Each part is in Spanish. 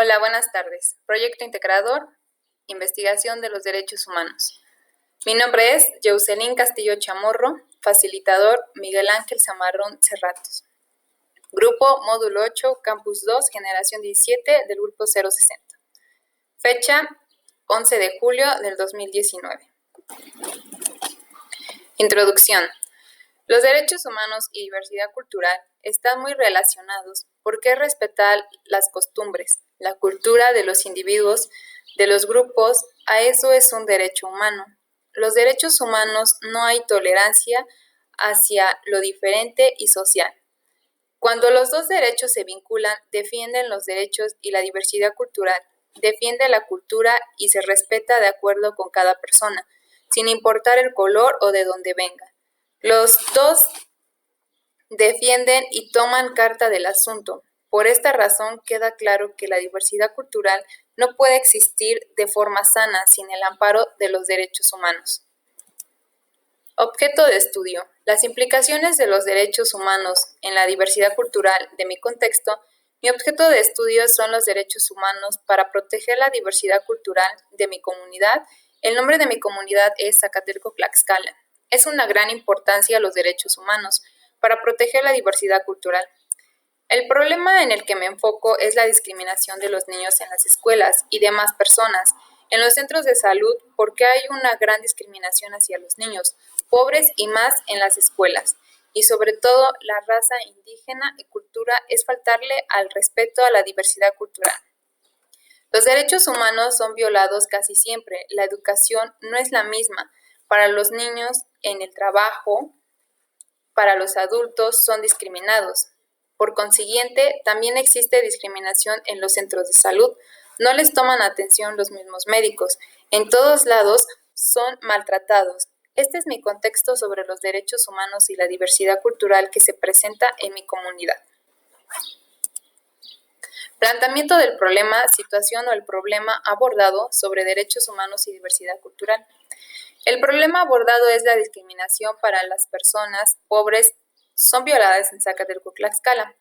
Hola, buenas tardes. Proyecto Integrador, Investigación de los Derechos Humanos. Mi nombre es Yeuselín Castillo Chamorro, facilitador Miguel Ángel Zamarrón Cerratos. Grupo Módulo 8, Campus 2, Generación 17 del Grupo 060. Fecha 11 de julio del 2019. Introducción. Los derechos humanos y diversidad cultural están muy relacionados porque es respetar las costumbres, la cultura de los individuos, de los grupos, a eso es un derecho humano. Los derechos humanos no hay tolerancia hacia lo diferente y social. Cuando los dos derechos se vinculan, defienden los derechos y la diversidad cultural, defiende la cultura y se respeta de acuerdo con cada persona, sin importar el color o de dónde venga. Los dos defienden y toman carta del asunto. Por esta razón queda claro que la diversidad cultural no puede existir de forma sana sin el amparo de los derechos humanos. Objeto de estudio. Las implicaciones de los derechos humanos en la diversidad cultural de mi contexto. Mi objeto de estudio son los derechos humanos para proteger la diversidad cultural de mi comunidad. El nombre de mi comunidad es Zacatelco-Tlaxcala. Es una gran importancia los derechos humanos para proteger la diversidad cultural. El problema en el que me enfoco es la discriminación de los niños en las escuelas y demás personas, en los centros de salud, porque hay una gran discriminación hacia los niños, pobres y más en las escuelas. Y sobre todo, la raza indígena y cultura es faltarle al respeto a la diversidad cultural. Los derechos humanos son violados casi siempre. La educación no es la misma. Para los niños, en el trabajo, para los adultos son discriminados. Por consiguiente, también existe discriminación en los centros de salud. No les toman atención los mismos médicos. En todos lados son maltratados. Este es mi contexto sobre los derechos humanos y la diversidad cultural que se presenta en mi comunidad. Planteamiento del problema, situación o el problema abordado sobre derechos humanos y diversidad cultural. El problema abordado es la discriminación para las personas pobres son violadas en Zacatelco-Tlaxcala.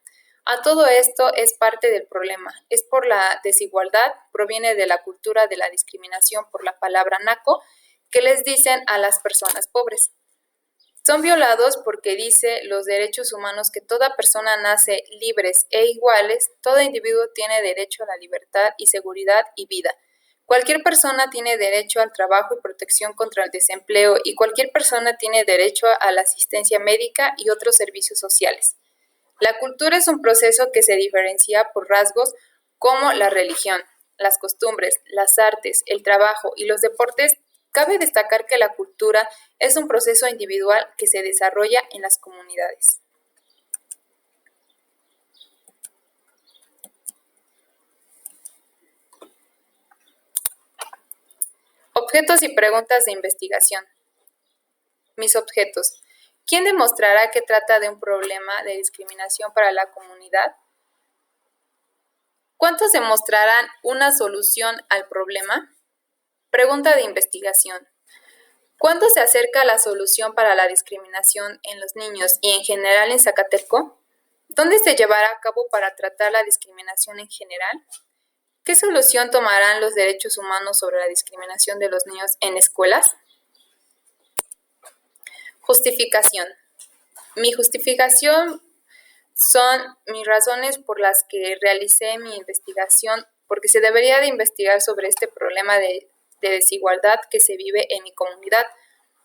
A todo esto es parte del problema, es por la desigualdad, proviene de la cultura de la discriminación por la palabra naco, que les dicen a las personas pobres. Son violados porque dice los derechos humanos que toda persona nace libres e iguales, todo individuo tiene derecho a la libertad y seguridad y vida. Cualquier persona tiene derecho al trabajo y protección contra el desempleo y cualquier persona tiene derecho a la asistencia médica y otros servicios sociales. La cultura es un proceso que se diferencia por rasgos como la religión, las costumbres, las artes, el trabajo y los deportes. Cabe destacar que la cultura es un proceso individual que se desarrolla en las comunidades. Objetos y preguntas de investigación. Mis objetos. ¿Quién demostrará que trata de un problema de discriminación para la comunidad? ¿Cuántos demostrarán una solución al problema? Pregunta de investigación. ¿Cuándo se acerca la solución para la discriminación en los niños y en general en Zacatelco? ¿Dónde se llevará a cabo para tratar la discriminación en general? ¿Qué solución tomarán los derechos humanos sobre la discriminación de los niños en escuelas? Justificación. Mi justificación son mis razones por las que realicé mi investigación, porque se debería de investigar sobre este problema de desigualdad que se vive en mi comunidad,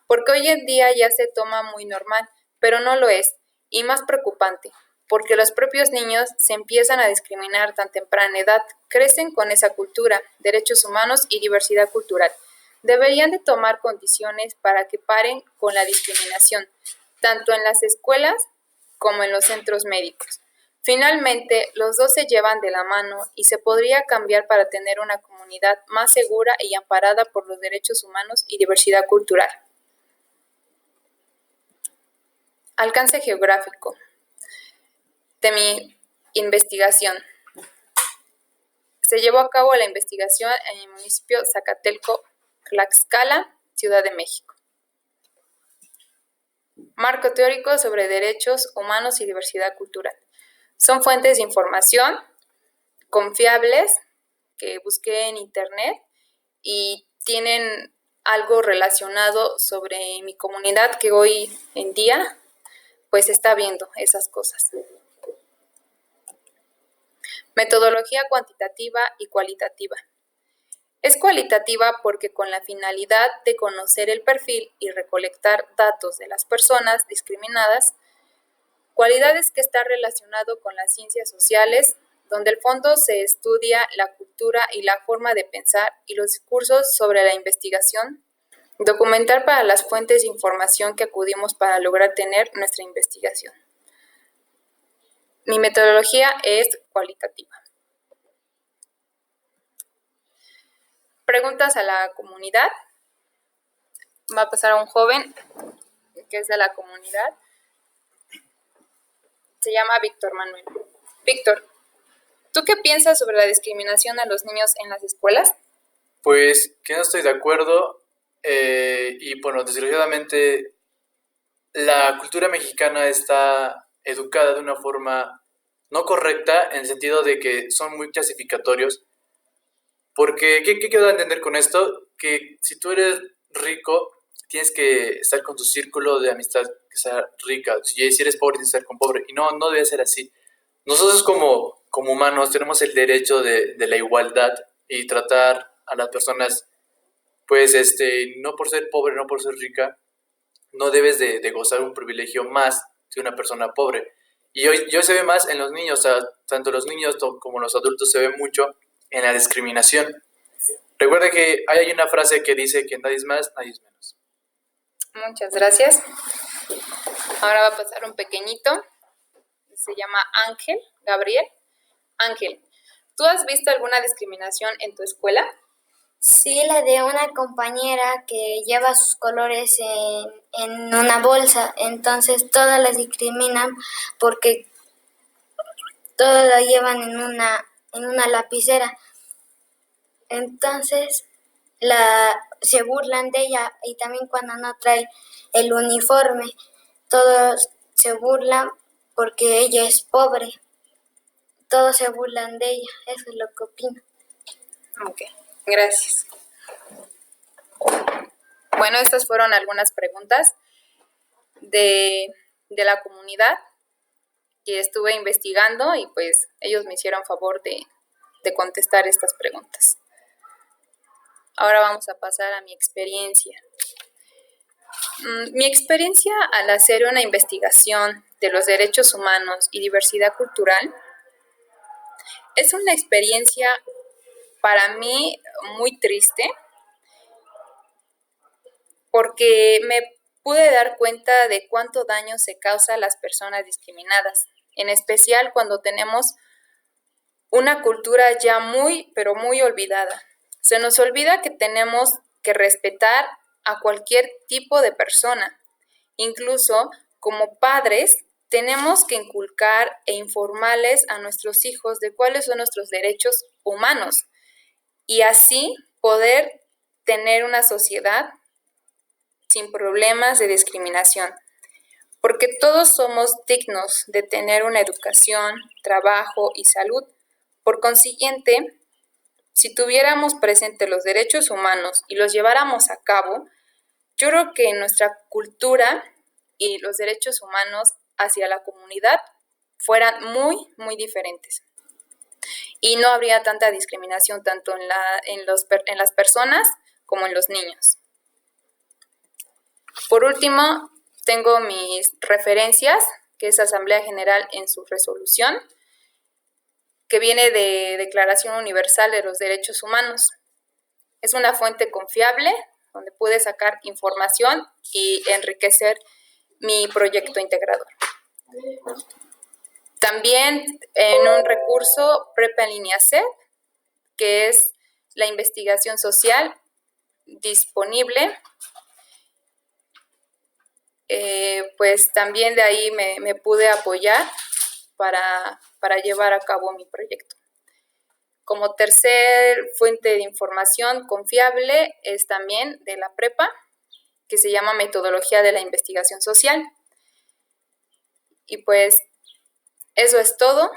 porque hoy en día ya se toma muy normal, pero no lo es, y más preocupante, porque los propios niños se empiezan a discriminar tan temprana edad, crecen con esa cultura, derechos humanos y diversidad cultural. Deberían de tomar condiciones para que paren con la discriminación, tanto en las escuelas como en los centros médicos. Finalmente, los dos se llevan de la mano y se podría cambiar para tener una comunidad más segura y amparada por los derechos humanos y diversidad cultural. Alcance geográfico de mi investigación. Se llevó a cabo la investigación en el municipio Zacatelco, Tlaxcala, Ciudad de México. Marco teórico sobre derechos humanos y diversidad cultural. Son fuentes de información confiables, que busqué en internet y tienen algo relacionado sobre mi comunidad que hoy en día pues está viendo esas cosas. Metodología cuantitativa y cualitativa. Es cualitativa porque con la finalidad de conocer el perfil y recolectar datos de las personas discriminadas, cualidades que está relacionado con las ciencias sociales, donde el fondo se estudia la cultura y la forma de pensar y los discursos sobre la investigación, documentar para las fuentes de información que acudimos para lograr tener nuestra investigación. Mi metodología es cualitativa. Preguntas a la comunidad. Va a pasar a un joven que es de la comunidad. Se llama Víctor Manuel. Víctor, ¿tú qué piensas sobre la discriminación a los niños en las escuelas? Pues que no estoy de acuerdo y bueno, desgraciadamente la cultura mexicana está educada de una forma no correcta en el sentido de que son muy clasificatorios. Porque, ¿qué quiero entender con esto? Que si tú eres rico, tienes que estar con tu círculo de amistad que sea rica. Si eres pobre, tienes que estar con pobre. Y no debe ser así. Nosotros como humanos tenemos el derecho de la igualdad y tratar a las personas, pues, no por ser pobre, no por ser rica, no debes de gozar un privilegio más que una persona pobre. Y hoy se ve más en los niños, o sea, tanto los niños como los adultos se ve mucho en la discriminación. Recuerda que hay una frase que dice que nadie es más, nadie es menos. Muchas gracias. Ahora va a pasar un pequeñito. Se llama Ángel, Gabriel. Ángel, ¿tú has visto alguna discriminación en tu escuela? Sí, la de una compañera que lleva sus colores en una bolsa, entonces todas las discriminan porque todas la llevan en una lapicera. Entonces se burlan de ella y también cuando no trae el uniforme, todos se burlan porque ella es pobre. Todos se burlan de ella, eso es lo que opino. Ok, gracias. Bueno, estas fueron algunas preguntas de la comunidad que estuve investigando y pues ellos me hicieron favor de contestar estas preguntas. Ahora vamos a pasar a mi experiencia. Mi experiencia al hacer una investigación de los derechos humanos y diversidad cultural es una experiencia para mí muy triste porque me pude dar cuenta de cuánto daño se causa a las personas discriminadas, en especial cuando tenemos una cultura ya muy, pero muy olvidada. Se nos olvida que tenemos que respetar a cualquier tipo de persona. Incluso como padres tenemos que inculcar e informarles a nuestros hijos de cuáles son nuestros derechos humanos y así poder tener una sociedad sin problemas de discriminación, porque todos somos dignos de tener una educación, trabajo y salud. Por consiguiente, si tuviéramos presentes los derechos humanos y los lleváramos a cabo, yo creo que nuestra cultura y los derechos humanos hacia la comunidad fueran muy, muy diferentes. Y no habría tanta discriminación tanto en las personas como en los niños. Por último, tengo mis referencias, que es Asamblea General en su resolución, que viene de Declaración Universal de los Derechos Humanos. Es una fuente confiable donde pude sacar información y enriquecer mi proyecto integrador. También en un recurso Prepa en línea C, que es la investigación social disponible, pues también de ahí me pude apoyar para llevar a cabo mi proyecto. Como tercer fuente de información confiable es también de la prepa, que se llama Metodología de la Investigación Social. Y pues eso es todo.